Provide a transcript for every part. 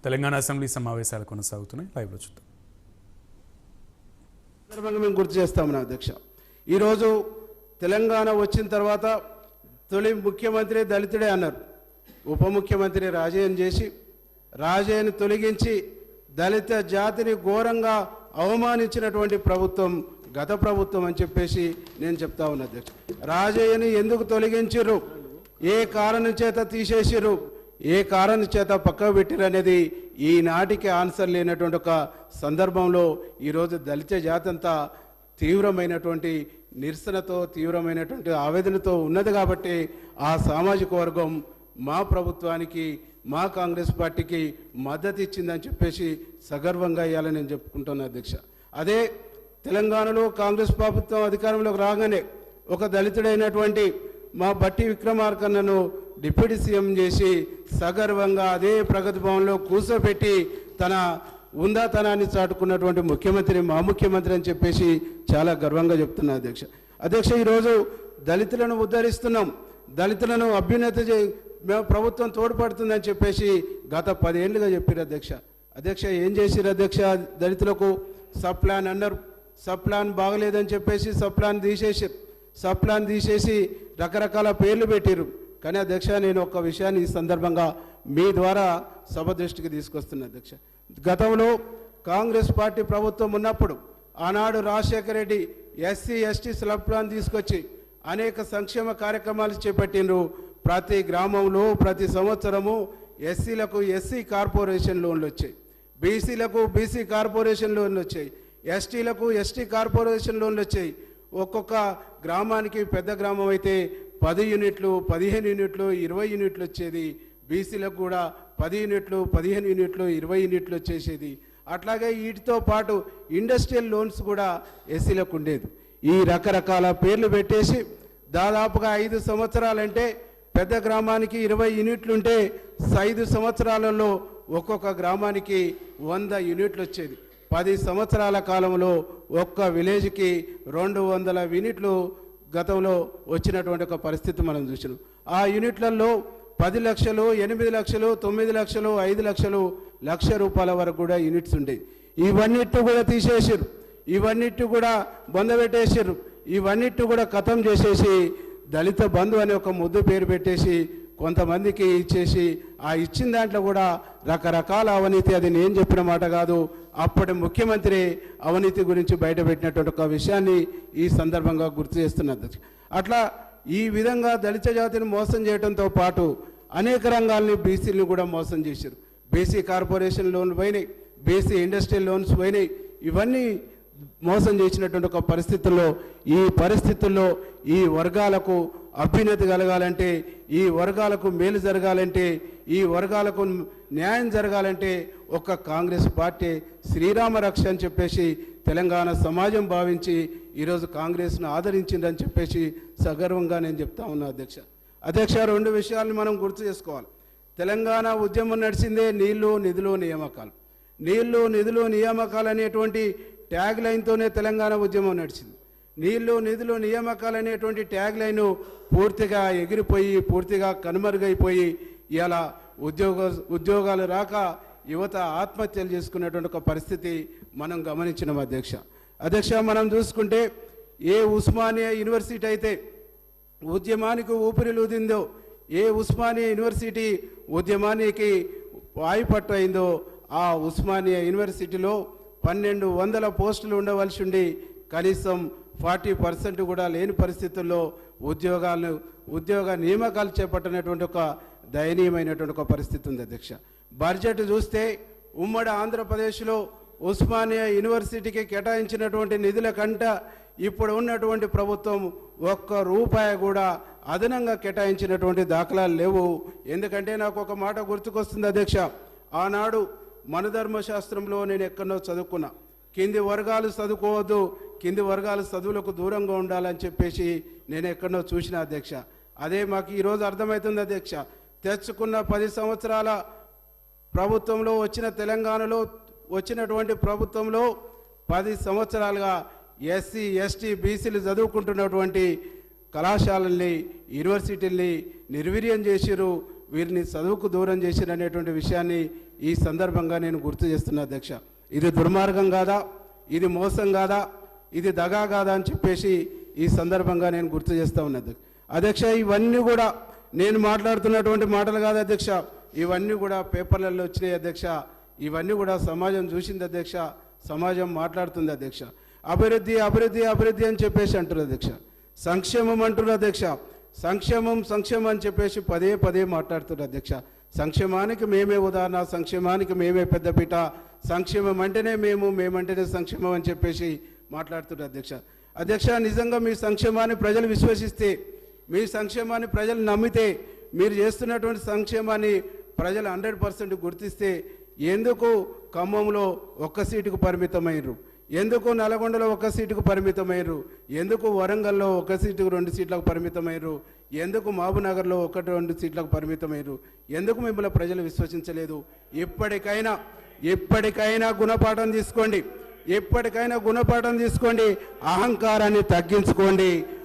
Telangana assembly సమావేశాలు కొనసాగుతున్నాయి. లైవ్లో చూద్దాం. మేము గుర్తు చేస్తామని అధ్యక్ష, ఈరోజు తెలంగాణ వచ్చిన తర్వాత తొలి ముఖ్యమంత్రి దళితుడే అన్నారు. ఉప ముఖ్యమంత్రి రాజయ్యను చేసి రాజయ్యను తొలగించి దళిత జాతిని ఘోరంగా అవమానించినటువంటి ప్రభుత్వం గత ప్రభుత్వం అని చెప్పేసి నేను చెప్తా ఉన్నా అధ్యక్ష. రాజయ్యని ఎందుకు తొలగించరు, ఏ కారణం చేత తీసేసిరు, ఏ కారణం చేత పక్కకు పెట్టిరు అనేది ఈనాటికి ఆన్సర్ లేనటువంటి ఒక సందర్భంలో ఈరోజు దళిత జాతి అంతా తీవ్రమైనటువంటి నిరసనతో తీవ్రమైనటువంటి ఆవేదనతో ఉన్నది. కాబట్టి ఆ సామాజిక వర్గం మా ప్రభుత్వానికి మా కాంగ్రెస్ పార్టీకి మద్దతు ఇచ్చిందని చెప్పేసి సగర్వంగా ఇవ్వాలని నేను చెప్పుకుంటున్నా అధ్యక్ష. అదే తెలంగాణలో కాంగ్రెస్ ప్రభుత్వం అధికారంలోకి రాగానే ఒక దళితుడైనటువంటి మా బట్టి విక్రమార్కన్నను డిప్యూటీ సీఎం చేసి సగర్వంగా అదే ప్రగతి భవన్లో కూర్చోబెట్టి తన ఉందాతనాన్ని చాటుకున్నటువంటి ముఖ్యమంత్రి మా ముఖ్యమంత్రి అని చెప్పేసి చాలా గర్వంగా చెప్తున్నా అధ్యక్ష. అధ్యక్ష, ఈరోజు దళితులను ఉద్ధరిస్తున్నాం, దళితులను అభ్యున్నతి మేము ప్రభుత్వం తోడ్పడుతుందని చెప్పేసి గత 10 ఏళ్ళుగా చెప్పారు అధ్యక్ష. అధ్యక్ష, ఏం చేసిరు అధ్యక్ష? దళితులకు సబ్ ప్లాన్ అన్నారు, సబ్ ప్లాన్ బాగలేదని చెప్పేసి సబ్ ప్లాన్ తీసేసి రకరకాల పేర్లు పెట్టారు. కానీ అధ్యక్ష, నేను ఒక విషయాన్ని ఈ సందర్భంగా మీ ద్వారా సభ దృష్టికి తీసుకొస్తున్నా అధ్యక్ష. గతంలో కాంగ్రెస్ పార్టీ ప్రభుత్వం ఉన్నప్పుడు ఆనాడు Rajasekhara Reddy SC ST sub plan తీసుకొచ్చి అనేక సంక్షేమ కార్యక్రమాలు చేపట్టిండ్రు. ప్రతి గ్రామంలో ప్రతి సంవత్సరము ఎస్సీలకు ఎస్సీ కార్పొరేషన్ లోన్లు వచ్చాయి, బీసీలకు బీసీ కార్పొరేషన్ లోన్లు వచ్చాయి, ఎస్టీలకు ఎస్టీ కార్పొరేషన్ లోన్లు వచ్చాయి. ఒక్కొక్క గ్రామానికి పెద్ద గ్రామం అయితే 10 యూనిట్లు 15 యూనిట్లు 20 యూనిట్లు వచ్చేది, బీసీలకు కూడా 10 యూనిట్లు 15 యూనిట్లు 20 యూనిట్లు వచ్చేసేది. అట్లాగే వీటితో పాటు ఇండస్ట్రియల్ లోన్స్ కూడా ఎస్సీలకు ఉండేది. ఈ రకరకాల పేర్లు పెట్టేసి దాదాపుగా 5 సంవత్సరాలంటే పెద్ద గ్రామానికి 20 యూనిట్లు ఉంటే 5 సంవత్సరాలలో ఒక్కొక్క గ్రామానికి 100 యూనిట్లు వచ్చేది. 10 సంవత్సరాల కాలంలో ఒక్క విలేజ్కి 200 యూనిట్లు గతంలో వచ్చినటువంటి ఒక పరిస్థితి మనం చూసినాం. ఆ యూనిట్లలో 10 లక్షలు 8 లక్షలు 9 లక్షలు 5 లక్షలు ₹1,00,000 వరకు కూడా యూనిట్స్ ఉండేవి. ఇవన్నిటి కూడా తీసేసారు, ఇవన్నిటి కూడా బొందబెట్టేసారు, ఇవన్నిటి కూడా ఖతం చేసేసి దళిత బంధు అనే ఒక ముద్దు పేరు పెట్టేసి కొంతమందికి ఇచ్చేసి ఆ ఇచ్చిన దాంట్లో కూడా రకరకాల అవినీతి, అది నేను చెప్పిన మాట కాదు, అప్పటి ముఖ్యమంత్రి అవినీతి గురించి బయటపెట్టినటువంటి ఒక విషయాన్ని ఈ సందర్భంగా గుర్తు చేస్తున్నది. అట్లా ఈ విధంగా దళిత జాతిని మోసం చేయడంతో పాటు అనేక రంగాల్ని బీసీలను కూడా మోసం చేశారు. బీసీ కార్పొరేషన్ లోన్లు పోయినాయి, బీసీ ఇండస్ట్రియల్ లోన్స్ పోయినాయి. ఇవన్నీ మోసం చేసినటువంటి ఒక పరిస్థితుల్లో ఈ వర్గాలకు అభ్యున్నతి కలగాలంటే, ఈ వర్గాలకు మేలు జరగాలంటే, ఈ వర్గాలకు న్యాయం జరగాలంటే ఒక కాంగ్రెస్ పార్టీ శ్రీరామ రక్ష అని చెప్పేసి తెలంగాణ సమాజం భావించి ఈరోజు కాంగ్రెస్ను ఆదరించిందని చెప్పేసి సగర్వంగా నేను చెప్తా ఉన్నా అధ్యక్ష. 2 విషయాలను మనం గుర్తు చేసుకోవాలి. తెలంగాణ ఉద్యమం నడిచిందే నీళ్లు నిధులు నియామకాలు. నీళ్లు నిధులు నియామకాలు అనేటువంటి ట్యాగ్ లైన్తోనే తెలంగాణ ఉద్యమం నడిచింది. నీళ్లు నిధులు నియామకాలు అనేటువంటి ట్యాగ్ లైన్ పూర్తిగా ఎగిరిపోయి పూర్తిగా కనుమరుగైపోయి ఇలా ఉద్యోగాలు రాక యువత ఆత్మహత్యలు చేసుకునేటువంటి ఒక పరిస్థితి మనం గమనించినాం అధ్యక్ష. మనం చూసుకుంటే ఏ ఉస్మానియా యూనివర్సిటీ అయితే ఉద్యమానికి ఊపిరిలూదిందో, ఏ ఉస్మానియా యూనివర్సిటీ ఉద్యమానికి వాయుపట్టు అయిందో, ఆ ఉస్మానియా యూనివర్సిటీలో 1200 పోస్టులు ఉండవలసి ఉండి కనీసం 40% కూడా లేని పరిస్థితుల్లో ఉద్యోగ నియామకాలు చేపట్టినటువంటి ఒక దయనీయమైనటువంటి ఒక పరిస్థితి ఉంది అధ్యక్ష. బడ్జెట్ చూస్తే ఉమ్మడి ఆంధ్రప్రదేశ్లో ఉస్మానియా యూనివర్సిటీకి కేటాయించినటువంటి నిధుల కంట ఇప్పుడు ఉన్నటువంటి ప్రభుత్వం ₹1 కూడా అదనంగా కేటాయించినటువంటి దాఖలాలు లేవు. ఎందుకంటే నాకు ఒక మాట గుర్తుకొస్తుంది అధ్యక్ష. ఆనాడు మనధర్మశాస్త్రంలో నేను ఎక్కడో చదువుకున్నా, కింది వర్గాలు చదువుకోవద్దు, కింది వర్గాల చదువులకు దూరంగా ఉండాలని చెప్పేసి నేను ఎక్కడో చూసిన అధ్యక్ష. అదే మాకు ఈరోజు అర్థమవుతుంది అధ్యక్ష. తెచ్చుకున్న 10 సంవత్సరాల ప్రభుత్వంలో తెలంగాణలో వచ్చినటువంటి ప్రభుత్వంలో 10 సంవత్సరాలుగా ఎస్సీ ఎస్టీ బీసీలు చదువుకుంటున్నటువంటి కళాశాలల్ని యూనివర్సిటీల్ని నిర్వీర్యం చేసిరు, వీరిని చదువుకు దూరం చేసిరు అనేటువంటి విషయాన్ని ఈ సందర్భంగా నేను గుర్తు చేస్తున్నా అధ్యక్ష. ఇది దుర్మార్గం కాదా, ఇది మోసం కాదా, ఇది దగా కాదా అని చెప్పేసి ఈ సందర్భంగా నేను గుర్తు చేస్తూ ఉన్నది అధ్యక్ష. ఇవన్నీ కూడా నేను మాట్లాడుతున్నటువంటి మాటలు కాదు అధ్యక్ష, ఇవన్నీ కూడా పేపర్లలో వచ్చినాయి అధ్యక్ష. ఇవన్నీ కూడా సమాజం చూసింది అధ్యక్ష, సమాజం మాట్లాడుతుంది అధ్యక్ష. అభివృద్ధి అభివృద్ధి అభివృద్ధి అని చెప్పేసి అంటారు అధ్యక్ష. సంక్షేమం అంటారు అధ్యక్ష. సంక్షేమం సంక్షేమం అని చెప్పేసి పదే పదే మాట్లాడుతున్నారు అధ్యక్ష. సంక్షేమానికి మేమే ఉదాహరణ, సంక్షేమానికి మేమే పెద్దపీట, సంక్షేమం అంటేనే మేమంటేనే సంక్షేమం అని చెప్పేసి మాట్లాడుతున్నారు అధ్యక్ష. అధ్యక్ష, నిజంగా మీ సంక్షేమాన్ని ప్రజలు విశ్వసిస్తే, మీ సంక్షేమాన్ని ప్రజలు నమ్మితే, మీరు చేస్తున్నటువంటి సంక్షేమాన్ని ప్రజలు 100% గుర్తిస్తే ఎందుకు ఖమ్మంలో ఒక్క సీటుకు పరిమితమైనరు, ఎందుకు నల్గొండలో ఒక్క సీటుకు పరిమితమైనరు, ఎందుకు వరంగల్లో ఒక్క సీటుకు 2 సీట్లకు పరిమితమైనరు, ఎందుకు మహబూబ్నగర్లో 1-2 సీట్లకు పరిమితమైనరు, ఎందుకు మిమ్మల్ని ప్రజలు విశ్వసించలేదు? ఎప్పటికైనా గుణపాఠం తీసుకోండి, ఎప్పటికైనా గుణపాఠం తీసుకోండి.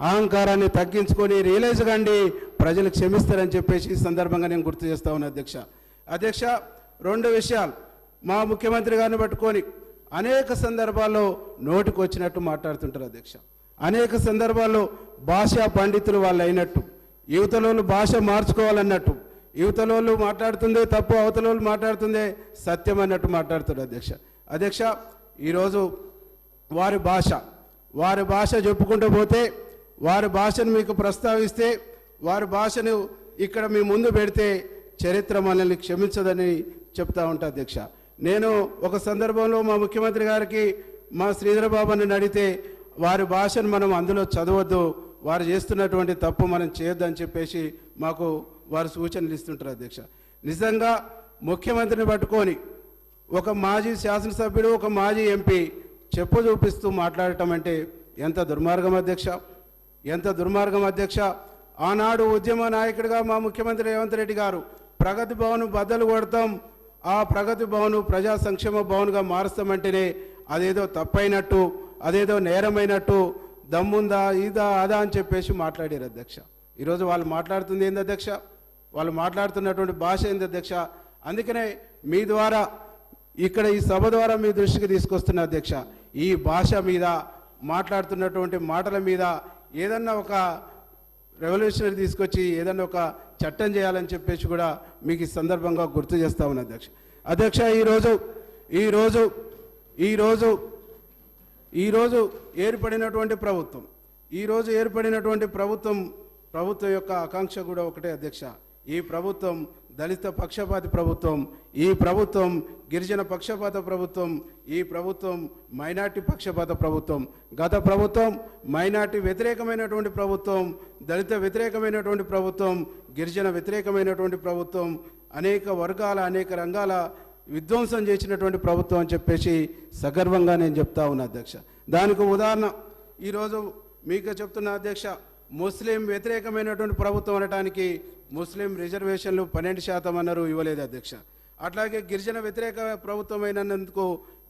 అహంకారాన్ని తగ్గించుకొని రియలైజ్ కండి, ప్రజలు క్షమిస్తారని చెప్పేసి ఈ సందర్భంగా నేను గుర్తు చేస్తా ఉన్నా అధ్యక్ష. 2 విషయాలు మా ముఖ్యమంత్రి గారిని పట్టుకొని అనేక సందర్భాల్లో నోటికి వచ్చినట్టు మాట్లాడుతుంటారు అధ్యక్ష. అనేక సందర్భాల్లో భాషా పండితులు వాళ్ళు అయినట్టు, యువతలోళ్ళు భాష మార్చుకోవాలన్నట్టు, యువతలోళ్ళు మాట్లాడుతుందే తప్పు, అవతలోళ్ళు మాట్లాడుతుందే సత్యం అన్నట్టు మాట్లాడుతున్నారు అధ్యక్ష. ఈరోజు వారి భాష చెప్పుకుంటూ పోతే, వారి భాషను మీకు ప్రస్తావిస్తే, వారి భాషను ఇక్కడ మీ ముందు పెడితే చరిత్ర మనల్ని క్షమించదని చెప్తా ఉంటా అధ్యక్ష. నేను ఒక సందర్భంలో మా ముఖ్యమంత్రి గారికి మా శ్రీధర బాబుని అడిగితే, వారి భాషను మనం అందులో చదవద్దు, వారు చేస్తున్నటువంటి తప్పు మనం చేయొద్దని చెప్పేసి మాకు వారు సూచనలు ఇస్తుంటారు అధ్యక్ష. నిజంగా ముఖ్యమంత్రిని పట్టుకొని ఒక మాజీ శాసనసభ్యుడు, ఒక మాజీ ఎంపీ చెప్పు చూపిస్తూ మాట్లాడటం అంటే ఎంత దుర్మార్గం అధ్యక్ష. ఆనాడు ఉద్యమ నాయకుడిగా మా ముఖ్యమంత్రి రేవంత్ రెడ్డి గారు ప్రగతి భవన్ బద్దలు కొడతాం, ఆ ప్రగతి భవన్ ప్రజా సంక్షేమ భవన్గా మారుస్తామంటేనే అదేదో తప్పైనట్టు, అదేదో నేరమైనట్టు, దమ్ముందా ఇదా అదా అని చెప్పేసి మాట్లాడారు అధ్యక్ష. ఈరోజు వాళ్ళు మాట్లాడుతుంది ఏంది అధ్యక్ష, వాళ్ళు మాట్లాడుతున్నటువంటి భాష ఏంది అధ్యక్ష. అందుకనే మీ ద్వారా ఇక్కడ ఈ సభ ద్వారా మీ దృష్టికి తీసుకొస్తున్న అధ్యక్ష, ఈ భాష మీద మాట్లాడుతున్నటువంటి మాటల మీద ఏదన్నా ఒక రెవల్యూషనరీ తీసుకొచ్చి ఏదన్నా ఒక చట్టం చేయాలని చెప్పేసి కూడా మీకు ఈ సందర్భంగా గుర్తు చేస్తా ఉన్నా అధ్యక్ష. ఈరోజు ఏర్పడినటువంటి ప్రభుత్వం యొక్క ఆకాంక్ష కూడా ఒకటే అధ్యక్ష. ఈ ప్రభుత్వం దళిత పక్షపాతి ప్రభుత్వం, ఈ ప్రభుత్వం గిరిజన పక్షపాత ప్రభుత్వం, ఈ ప్రభుత్వం మైనార్టీ పక్షపాత ప్రభుత్వం. గత ప్రభుత్వం మైనార్టీ వ్యతిరేకమైనటువంటి ప్రభుత్వం, దళిత వ్యతిరేకమైనటువంటి ప్రభుత్వం, గిరిజన వ్యతిరేకమైనటువంటి ప్రభుత్వం, అనేక వర్గాల అనేక రంగాల విధ్వంసం చేసినటువంటి ప్రభుత్వం అని చెప్పేసి సగర్వంగా నేను చెప్తా ఉన్నా అధ్యక్ష. దానికి ఉదాహరణ ఈరోజు మీకు చెప్తున్నా అధ్యక్ష, ముస్లిం వ్యతిరేకమైనటువంటి ప్రభుత్వం అనడానికి ముస్లిం రిజర్వేషన్లు 12% అన్నారు, ఇవ్వలేదు అధ్యక్ష. అట్లాగే గిరిజన వ్యతిరేక ప్రభుత్వం అయినందుకు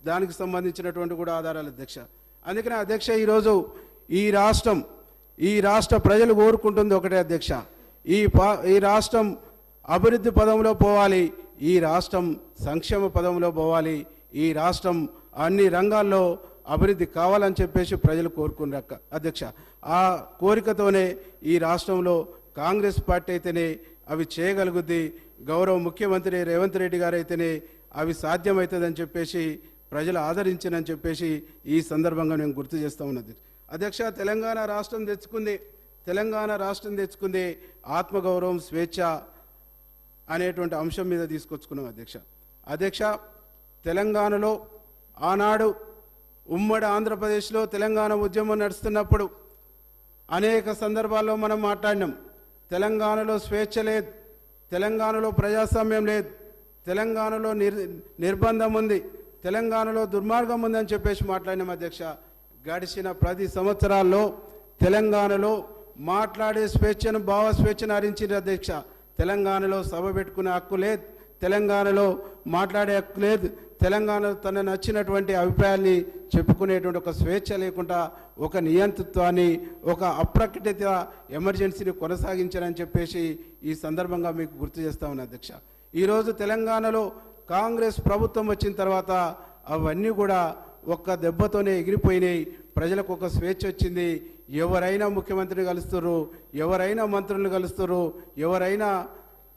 దానికి సంబంధించినటువంటి కూడా ఆధారాలు అధ్యక్ష. అందుకనే అధ్యక్ష, ఈరోజు ఈ రాష్ట్ర ప్రజలు కోరుకుంటుంది ఒకటే అధ్యక్ష, ఈ రాష్ట్రం అభివృద్ధి పదంలో పోవాలి, ఈ రాష్ట్రం సంక్షేమ పదంలో పోవాలి, ఈ రాష్ట్రం అన్ని రంగాల్లో అభివృద్ధి కావాలని చెప్పేసి ప్రజలు కోరుకున్నారు అధ్యక్ష. ఆ కోరికతోనే ఈ రాష్ట్రంలో కాంగ్రెస్ పార్టీ అయితేనే అవి చేయగలుగుద్ది, గౌరవ ముఖ్యమంత్రి రేవంత్ రెడ్డి గారు అయితేనే అవి సాధ్యమవుతుందని చెప్పేసి ప్రజలు ఆదరించనని చెప్పేసి ఈ సందర్భంగా నేను గుర్తు చేస్తూ ఉన్నది అధ్యక్ష. తెలంగాణ రాష్ట్రం తెచ్చుకుంది ఆత్మగౌరవం, స్వేచ్ఛ అనేటువంటి అంశం మీద తీసుకొచ్చుకున్నాం అధ్యక్ష. తెలంగాణలో ఆనాడు ఉమ్మడి ఆంధ్రప్రదేశ్లో తెలంగాణ ఉద్యమం నడుస్తున్నప్పుడు అనేక సందర్భాల్లో మనం మాట్లాడినాం. తెలంగాణలో స్వేచ్ఛ లేదు, తెలంగాణలో ప్రజాస్వామ్యం లేదు, తెలంగాణలో నిర్బంధం ఉంది, తెలంగాణలో దుర్మార్గం ఉందని చెప్పేసి మాట్లాడినాం అధ్యక్ష. గడిచిన 10 సంవత్సరాల్లో తెలంగాణలో మాట్లాడే స్వేచ్ఛను, భావ స్వేచ్ఛను హరించింది అధ్యక్ష. తెలంగాణలో సభ పెట్టుకునే హక్కు లేదు, తెలంగాణలో మాట్లాడే హక్కు లేదు, తెలంగాణ తన నచ్చినటువంటి అభిప్రాయాల్ని చెప్పుకునేటువంటి ఒక స్వేచ్ఛ లేకుండా ఒక నియంతృత్వాన్ని, ఒక అప్రకటిత ఎమర్జెన్సీని కొనసాగించారని చెప్పేసి ఈ సందర్భంగా మీకు గుర్తు చేస్తా ఉన్నా అధ్యక్ష. ఈరోజు తెలంగాణలో కాంగ్రెస్ ప్రభుత్వం వచ్చిన తర్వాత అవన్నీ కూడా ఒక్క దెబ్బతోనే ఎగిరిపోయినాయి. ప్రజలకు ఒక స్వేచ్ఛ వచ్చింది. ఎవరైనా ముఖ్యమంత్రిని కలుస్తారు, ఎవరైనా మంత్రులను కలుస్తారు, ఎవరైనా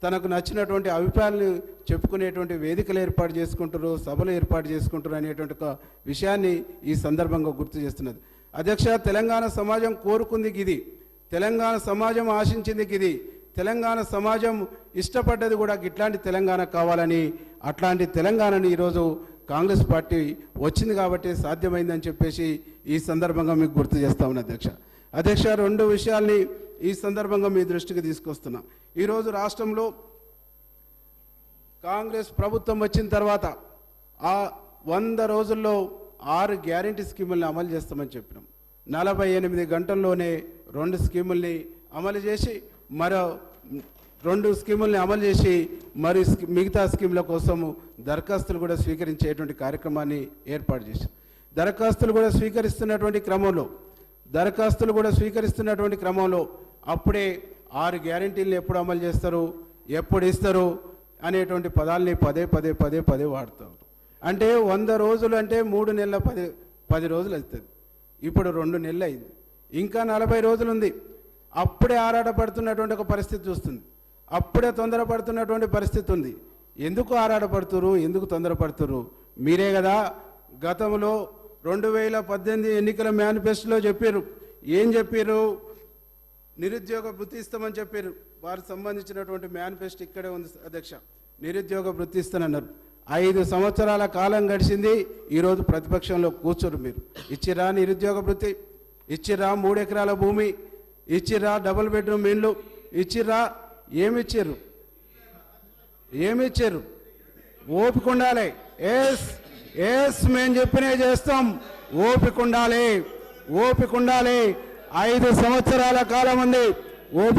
తనకు నచ్చినటువంటి అభిప్రాయాలను చెప్పుకునేటువంటి వేదికలు ఏర్పాటు చేసుకుంటారు, సభలు ఏర్పాటు చేసుకుంటారు అనేటువంటి ఒక విషయాన్ని ఈ సందర్భంగా గుర్తు చేస్తున్నది. అధ్యక్ష, తెలంగాణ సమాజం కోరుకుంది ఇది, తెలంగాణ సమాజం ఆశించింది ఇది, తెలంగాణ సమాజం ఇష్టపడ్డది కూడా ఇట్లాంటి తెలంగాణ కావాలని. అట్లాంటి తెలంగాణని ఈరోజు కాంగ్రెస్ పార్టీ వచ్చింది కాబట్టి సాధ్యమైందని చెప్పేసి ఈ సందర్భంగా మీకు గుర్తు చేస్తా ఉన్నా అధ్యక్ష. రెండు విషయాల్ని ఈ సందర్భంగా మీ దృష్టికి తీసుకొస్తున్నా. ఈరోజు రాష్ట్రంలో కాంగ్రెస్ ప్రభుత్వం వచ్చిన తర్వాత ఆ 100 రోజుల్లో 6 గ్యారంటీ స్కీముల్ని అమలు చేస్తామని చెప్పినాం. 48 గంటల్లోనే 2 స్కీముల్ని అమలు చేసి మరో 2 స్కీముల్ని అమలు చేసి మరి మిగతా స్కీముల కోసం దరఖాస్తులు కూడా స్వీకరించేటువంటి కార్యక్రమాన్ని ఏర్పాటు చేశాం. దరఖాస్తులు కూడా స్వీకరిస్తున్నటువంటి క్రమంలో అప్పుడే 6 గ్యారంటీలను ఎప్పుడు అమలు చేస్తారు, ఎప్పుడు ఇస్తారు అనేటువంటి పదాలని పదే వాడతారు. అంటే 100 రోజులు అంటే 3 నెలల 10 రోజులు అవుతుంది. ఇప్పుడు 2 నెలలు అయింది, ఇంకా 40 రోజులు ఉంది. అప్పుడే ఆరాటపడుతున్నటువంటి ఒక పరిస్థితి చూస్తుంది, అప్పుడే తొందరపడుతున్నటువంటి పరిస్థితి ఉంది. ఎందుకు ఆరాటపడుతురు, ఎందుకు తొందరపడుతురు? మీరే కదా గతంలో 2018 ఎన్నికల మేనిఫెస్టోలో చెప్పారు. ఏం చెప్పారు? నిరుద్యోగ వృత్తి ఇస్తామని చెప్పారు. వారికి సంబంధించినటువంటి మేనిఫెస్టో ఇక్కడే ఉంది అధ్యక్ష. నిరుద్యోగ వృత్తి ఇస్తానన్నారు. 5 సంవత్సరాల కాలం గడిచింది. ఈరోజు ప్రతిపక్షంలో కూర్చోరు. మీరు ఇచ్చిరా నిరుద్యోగ వృత్తి? ఇచ్చిరా 3 ఎకరాల భూమి? ఇచ్చిరా డబుల్ బెడ్రూమ్ ఇండ్లు? ఇచ్చిరా? ఏమిచ్చారు? ఓపిక ఉండాలి. మేము చెప్పినే చేస్తాం. ఓపిక ఉండాలి. 5 సంవత్సరాల కాలం ఉంది.